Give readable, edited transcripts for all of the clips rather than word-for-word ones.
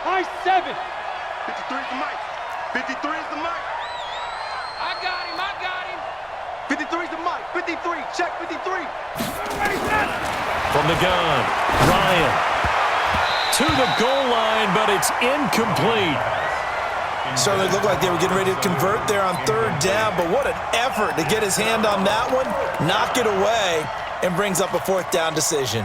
High 7. 53 is the mic. 53 is the mic. I got him. 53 is the mic. 53. Check 53. From the gun, Ryan. To the goal line, but it's incomplete. Certainly looked like they were getting ready to convert there on third down, but what an effort to get his hand on that one, knock it away, and brings up a fourth down decision.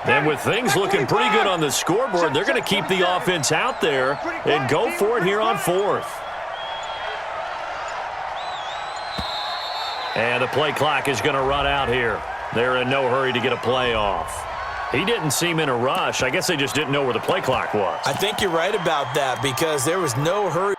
And with things looking pretty good on the scoreboard, they're going to keep the offense out there and go for it here on fourth. And the play clock is going to run out here. They're in no hurry to get a play off. He didn't seem in a rush. I guess they just didn't know where the play clock was. I think you're right about that because there was no hurry.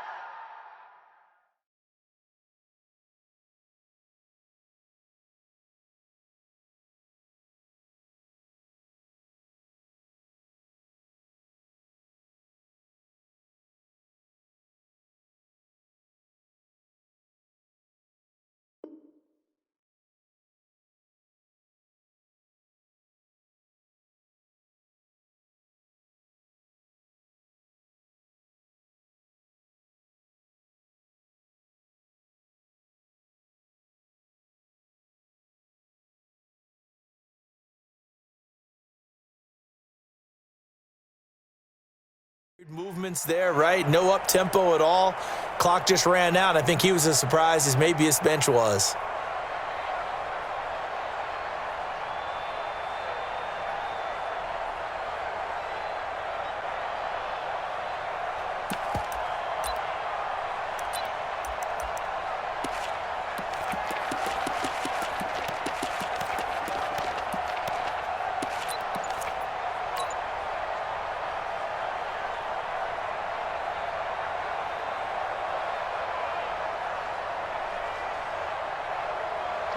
Movements there, right? No up-tempo at all. Clock just ran out. I think he was as surprised as maybe his bench was.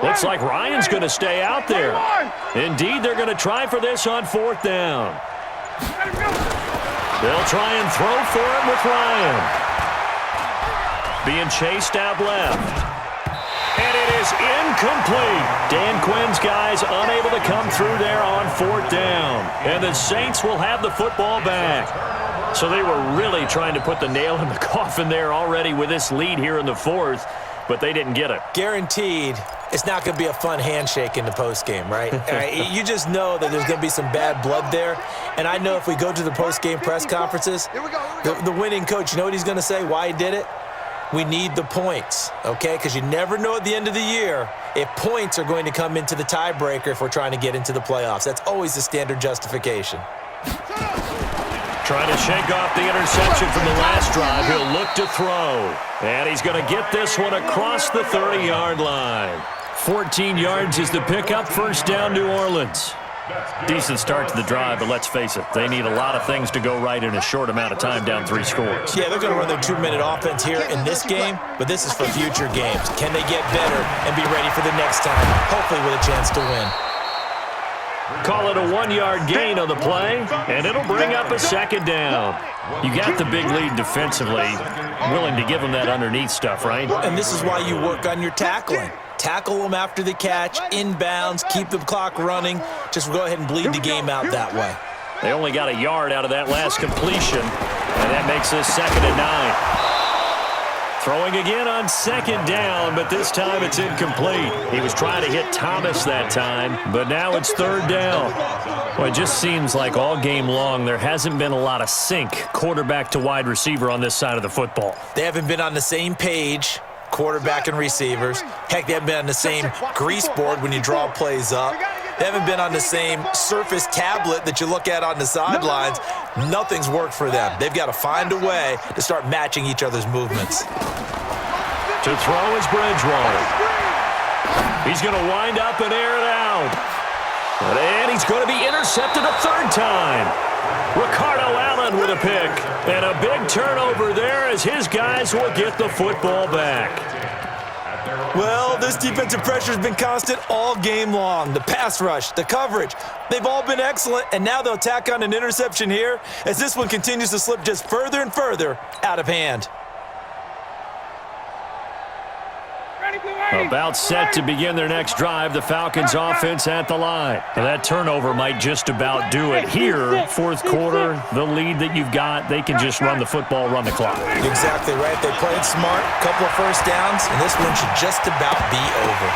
Looks like Ryan's going to stay out there. Indeed, they're going to try for this on fourth down. They'll try and throw for it with Ryan. Being chased out left. And it is incomplete. Dan Quinn's guys unable to come through there on fourth down. And the Saints will have the football back. So they were really trying to put the nail in the coffin there already with this lead here in the fourth, but they didn't get it. Guaranteed. It's not going to be a fun handshake in the postgame, right? You just know that there's going to be some bad blood there. And I know if we go to the postgame press conferences, the winning coach, you know what he's going to say, why he did it? We need the points, okay? Because you never know at the end of the year if points are going to come into the tiebreaker if we're trying to get into the playoffs. That's always the standard justification. Trying to shake off the interception from the last drive. He'll look to throw. And he's going to get this one across the 30-yard line. 14 yards is the pickup. First down, New Orleans. Decent start to the drive, but let's face it, they need a lot of things to go right in a short amount of time, down 3 scores. Yeah, they're going to run their 2-minute offense here in this game, but this is for future games. Can they get better and be ready for the next time, hopefully with a chance to win? Call it a 1-yard gain on the play, and it'll bring up a second down. You got the big lead defensively, willing to give them that underneath stuff, right? And this is why you work on your tackling. Tackle them after the catch, inbounds, keep the clock running. Just go ahead and bleed the game out that way. They only got a yard out of that last completion, and that makes this 2nd and 9. Throwing again on 2nd down, but this time it's incomplete. He was trying to hit Thomas that time, but now it's 3rd down. Well, it just seems like all game long there hasn't been a lot of sync quarterback to wide receiver on this side of the football. They haven't been on the same page, quarterback and receivers. Heck, they haven't been on the same grease board when you draw plays up. They haven't been on the same Surface tablet that you look at on the sidelines. Nothing's worked for them. They've got to find a way to start matching each other's movements. To throw is Bridgewater. He's going to wind up and air it out. And he's going to be intercepted a third time. Ricardo Allen with a pick. And a big turnover there as his guys will get the football back. Well, this defensive pressure has been constant all game long. The pass rush, the coverage, they've all been excellent, and now they'll tack on an interception here as this one continues to slip just further and further out of hand. About set to begin their next drive, the Falcons offense at the line. Now that turnover might just about do it. Here, fourth quarter, the lead that you've got, they can just run the football, run the clock. Exactly right. They played smart, couple of first downs, and this one should just about be over.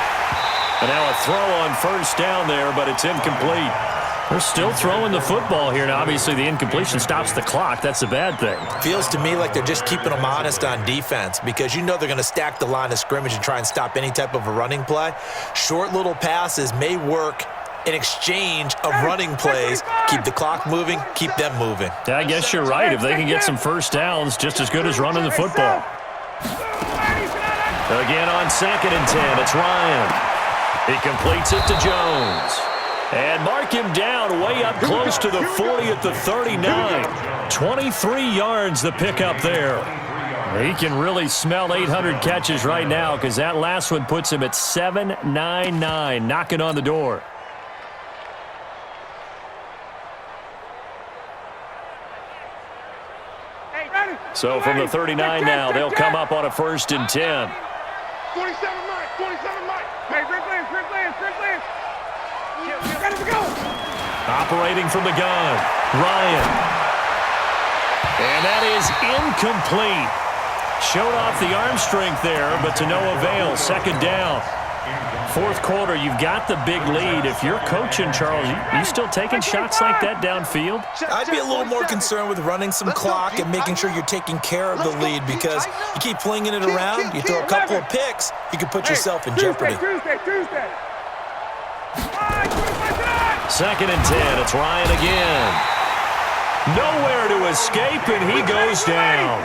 And now a throw on first down there, but it's incomplete. They're still throwing the football here. Now, obviously, the incompletion stops the clock. That's a bad thing. Feels to me like they're just keeping them honest on defense because you know they're going to stack the line of scrimmage and try and stop any type of a running play. Short little passes may work in exchange of running plays. Keep the clock moving, keep them moving. Yeah, I guess you're right. If they can get some first downs, just as good as running the football. Again on 2nd and 10, it's Ryan. He completes it to Jones. And mark him down way up close to the 40 at the 39. 23 yards the pickup there. He can really smell 800 catches right now because that last one puts him at 799, knocking on the door. So from the 39 now, they'll come up on a 1st and 10. 47 Mike. Hey, Rick Lance. Ready to go. Operating from the gun, Ryan. And that is incomplete. Showed off the arm strength there, but to no avail. 2nd down. Fourth quarter, you've got the big lead. If you're coaching, Charles, you still taking shots like that downfield? I'd be a little more concerned with running some clock and making sure you're taking care of the lead because you keep flinging it around, you throw a couple of picks, you can put yourself in jeopardy. Tuesday. 2nd and 10, it's Ryan again. Nowhere to escape, and he goes down.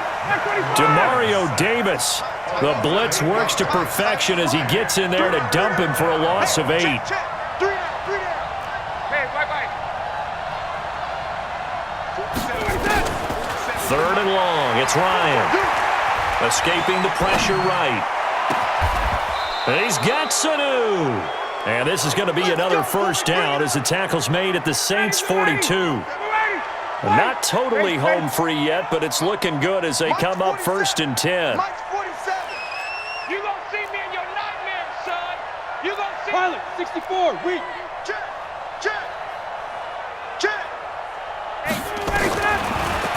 Demario Davis. The blitz works to perfection as he gets in there to dump him for a loss of 8. 3 Third and long, it's Ryan. Escaping the pressure right. He's got Sanu. And this is going to be another first down as the tackle's made at the Saints' 42. Not totally home free yet, but it's looking good as they come up 1st and 10. Mike's 47. You gonna see me in your nightmares, son. You gonna see Pilot, 64, weak. Check.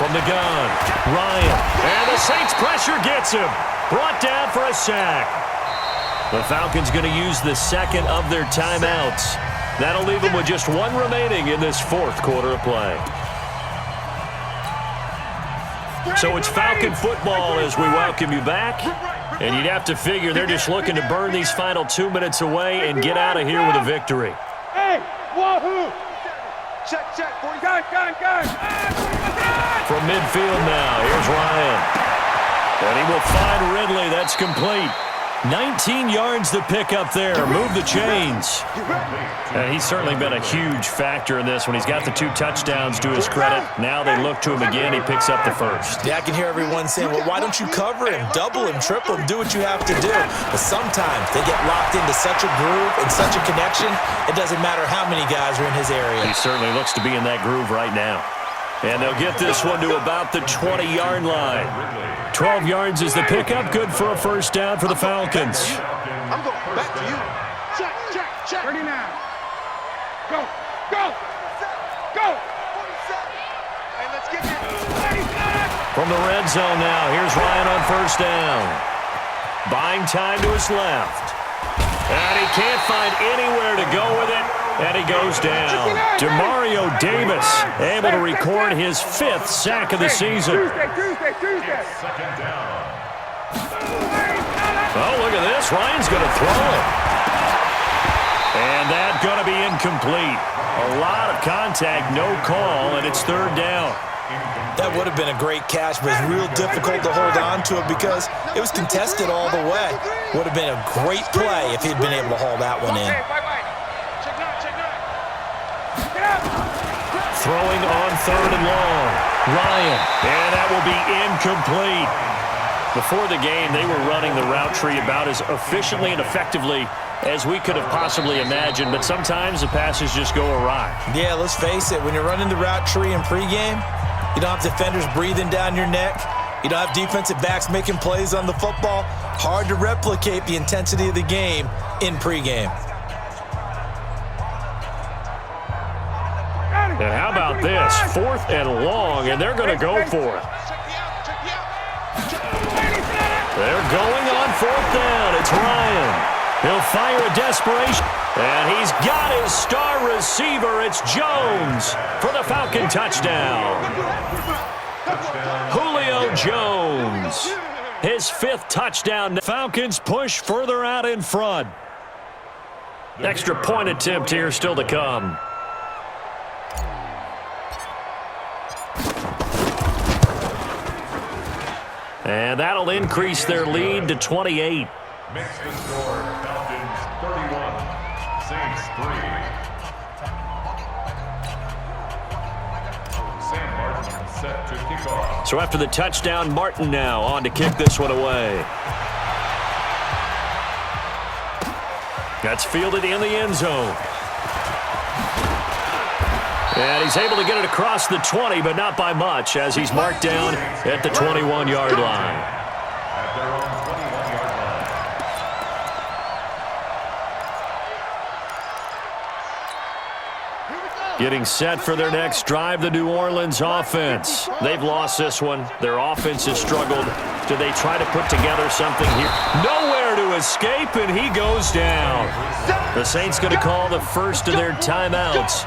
From the gun, Ryan. And the Saints pressure gets him. Brought down for a sack. The Falcons going to use the 2nd of their timeouts. That'll leave them with just 1 remaining in this 4th quarter of play. So it's Falcon football as we welcome you back. And you'd have to figure they're just looking to burn these final 2 minutes away and get out of here with a victory. Hey, wahoo! Check. Gun. From midfield now, here's Ryan. And he will find Ridley. That's complete. 19 yards to pick up there. Move the chains. And he's certainly been a huge factor in this when he's got the 2 touchdowns to his credit. Now they look to him again. He picks up the 1st. Yeah, I can hear everyone saying, well, why don't you cover him, double him, triple him, do what you have to do. But sometimes they get locked into such a groove and such a connection, it doesn't matter how many guys are in his area. He certainly looks to be in that groove right now. And they'll get this one to about the 20-yard line. 12 yards is the pickup. Good for a first down for the Falcons. I'm going back to you. Check. 39. Go. Hey, let's get it. From the red zone now, here's Ryan on first down. Buying time to his left. And he can't find anywhere to go with it. And he goes down. Demario Davis able to record his 5th sack of the season. Tuesday. Oh, look at this. Ryan's going to throw it. And that's going to be incomplete. A lot of contact, no call, and it's 3rd down. That would have been a great catch, but it's real difficult to hold on to it because it was contested all the way. Would have been a great play if he'd been able to haul that one in. Throwing on 3rd and long. Ryan. And that will be incomplete. Before the game, they were running the route tree about as efficiently and effectively as we could have possibly imagined, but sometimes the passes just go awry. Yeah, let's face it. When you're running the route tree in pregame, you don't have defenders breathing down your neck. You don't have defensive backs making plays on the football. Hard to replicate the intensity of the game in pregame. And how about this? 4th and long, and they're going to go for it. They're going on 4th down. It's Ryan. He'll fire a desperation. And he's got his star receiver. It's Jones for the Falcon touchdown. Julio Jones. His 5th touchdown. Falcons push further out in front. Extra point attempt here still to come. And that'll increase their lead to 28. Makes the score Falcons 31, Saints 3. Sam Martin set to kick off. So after the touchdown, Martin now on to kick this one away. That's fielded in the end zone. And he's able to get it across the 20, but not by much, as he's marked down at the 21-yard line. At their own 21-yard line. Getting set for their next drive, the New Orleans offense. They've lost this one. Their offense has struggled. Do they try to put together something here? Nowhere to escape, and he goes down. The Saints going to call the first of their timeouts,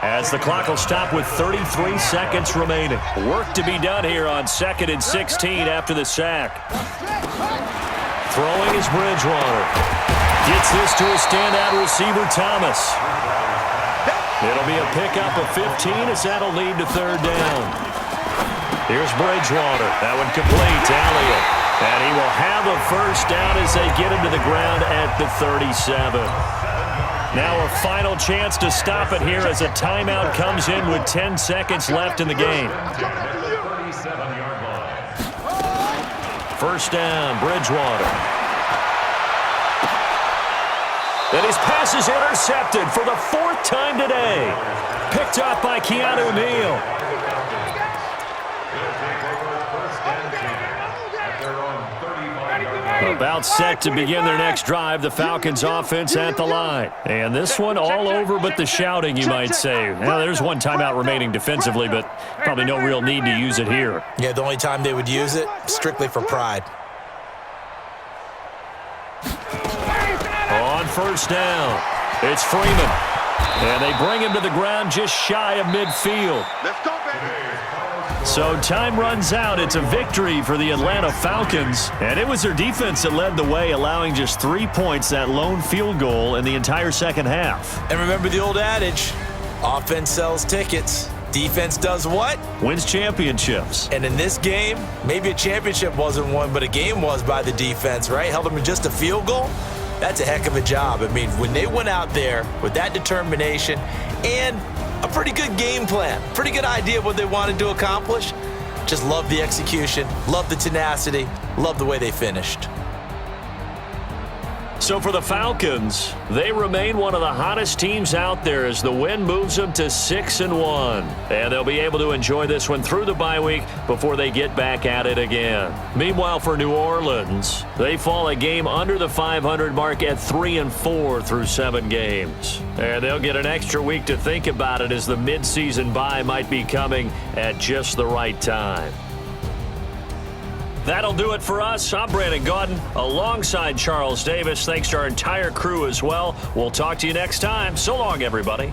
as the clock will stop with 33 seconds remaining. Work to be done here on 2nd and 16 after the sack. Throwing is Bridgewater. Gets this to a standout receiver, Thomas. It'll be a pickup of 15 as that'll lead to 3rd down. Here's Bridgewater. That one complete to Elliott. And he will have a first down as they get him to the ground at the 37. Now a final chance to stop it here as a timeout comes in with 10 seconds left in the game. 37-yard line. First down, Bridgewater. And his pass is intercepted for the 4th time today. Picked up by Keanu Neal. About set to begin their next drive, the Falcons offense at the line. And this one all over but the shouting, you might say. Now, there's one timeout remaining defensively, but probably no real need to use it here. Yeah, the only time they would use it, strictly for pride. On first down, it's Freeman. And they bring him to the ground just shy of midfield. Let's go, baby. So time runs out. It's a victory for the Atlanta Falcons. And it was their defense that led the way, allowing just 3 points, that lone field goal in the entire second half. And remember the old adage, offense sells tickets. Defense does what? Wins championships. And in this game, maybe a championship wasn't won, but a game was by the defense, right? Held them to just a field goal. That's a heck of a job. I mean, when they went out there with that determination and a pretty good game plan, pretty good idea of what they wanted to accomplish, just love the execution, love the tenacity, love the way they finished. So for the Falcons, they remain one of the hottest teams out there as the win moves them to 6-1. And they'll be able to enjoy this one through the bye week before they get back at it again. Meanwhile, for New Orleans, they fall a game under the 500 mark at 3-4 through 7 games. And they'll get an extra week to think about it as the midseason bye might be coming at just the right time. That'll do it for us. I'm Brandon Gaudin alongside Charles Davis. Thanks to our entire crew as well. We'll talk to you next time. So long, everybody.